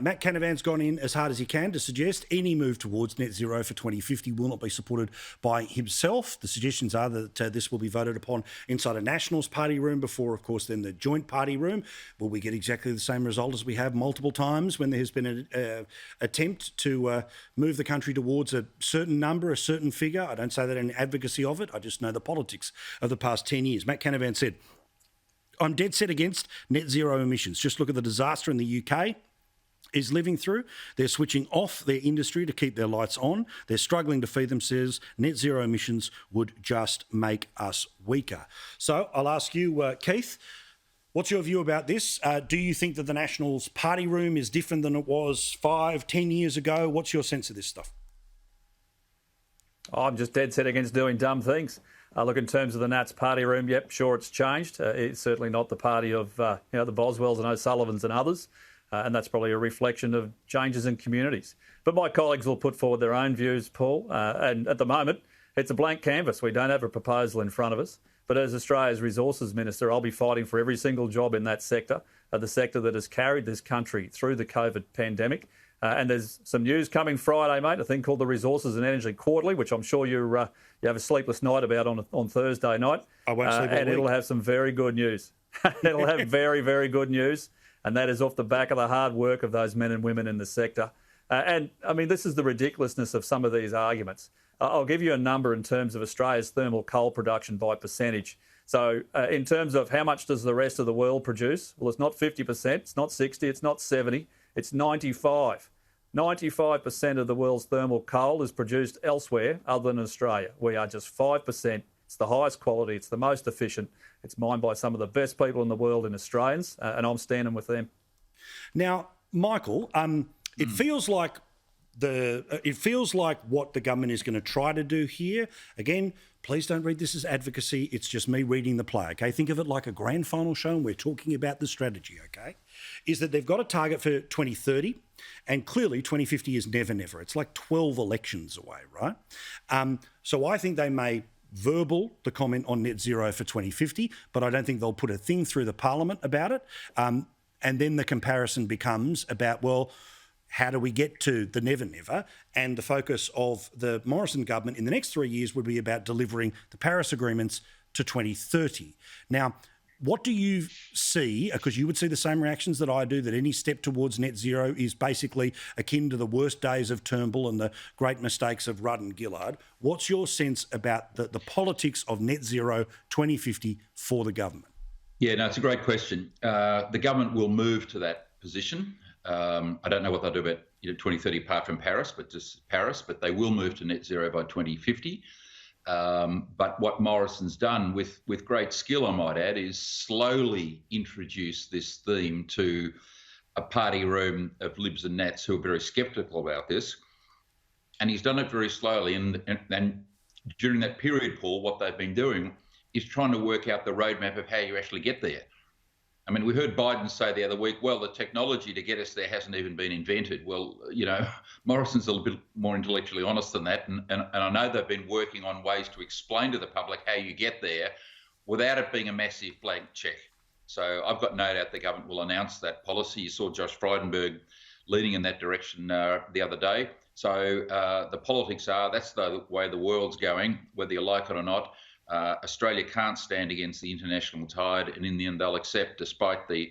Matt Canavan's gone in as hard as he can to suggest any move towards net zero for 2050 will not be supported by himself. The suggestions are that this will be voted upon inside a Nationals party room before, of course, then the joint party room. Will we get exactly the same result as we have multiple times when there has been an attempt to move the country towards a certain number, a certain figure? I don't say that in advocacy of it. I just know the politics of the past 10 years. Matt Canavan said, I'm dead set against net zero emissions. Just look at the disaster in the UK is living through. They're switching off their industry to keep their lights on. They're struggling to feed themselves. Net zero emissions would just make us weaker. So I'll ask you, Keith, what's your view about this? Do you think that the Nationals party room is different than it was 5, 10 years ago? What's your sense of this stuff? I'm just dead set against doing dumb things. Look, in terms of the Nats party room, yep, sure, it's changed. It's certainly not the party of the Boswells and O'Sullivans and others. And that's probably a reflection of changes in communities. But my colleagues will put forward their own views, Paul. And at the moment, it's a blank canvas. We don't have a proposal in front of us. But as Australia's Resources Minister, I'll be fighting for every single job in that sector, the sector that has carried this country through the COVID pandemic. And there's some news coming Friday, mate, a thing called the Resources and Energy Quarterly, which I'm sure you have a sleepless night about on Thursday night. I won't sleep all and week. It'll have some very good news. It'll have very, very good news. And that is off the back of the hard work of those men and women in the sector. And, I mean, this is the ridiculousness of some of these arguments. I'll give you a number in terms of Australia's thermal coal production by percentage. So in terms of how much does the rest of the world produce? Well, it's not 50%, it's not 60, it's not 70, it's 95. 95% of the world's thermal coal is produced elsewhere other than Australia. We are just 5%. It's the highest quality, it's the most efficient. It's mined by some of the best people in the world in Australians, and I'm standing with them. Now, Michael, it feels like what the government is going to try to do here. Again, please don't read this as advocacy. It's just me reading the play, okay? Think of it like a grand final show and we're talking about the strategy, okay? Is that they've got a target for 2030 and clearly 2050 is never, never. It's like 12 elections away, right? So I think they may verbal the comment on net zero for 2050, but I don't think they'll put a thing through the parliament about it. And then the comparison becomes about, well, how do we get to the never, never? And the focus of the Morrison government in the next 3 years would be about delivering the Paris agreements to 2030. Now, what do you see, because you would see the same reactions that I do, that any step towards net zero is basically akin to the worst days of Turnbull and the great mistakes of Rudd and Gillard. What's your sense about the politics of net zero 2050 for the government? Yeah, no, it's a great question. The government will move to that position. I don't know what they'll do about 2030 apart from Paris, but they will move to net zero by 2050. But what Morrison's done with great skill, I might add, is slowly introduce this theme to a party room of Libs and Nats who are very sceptical about this. And he's done it very slowly. And during that period, Paul, what they've been doing is trying to work out the roadmap of how you actually get there. I mean, we heard Biden say the other week, well, the technology to get us there hasn't even been invented. Well, Morrison's a little bit more intellectually honest than that. And I know they've been working on ways to explain to the public how you get there without it being a massive blank check. So I've got no doubt the government will announce that policy. You saw Josh Frydenberg leading in that direction the other day. So the politics are, that's the way the world's going, whether you like it or not. Australia can't stand against the international tide, and in the end they'll accept, despite the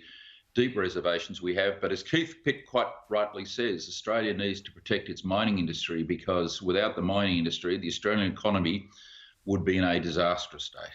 deep reservations we have. But as Keith Pitt quite rightly says, Australia needs to protect its mining industry, because without the mining industry, the Australian economy would be in a disastrous state.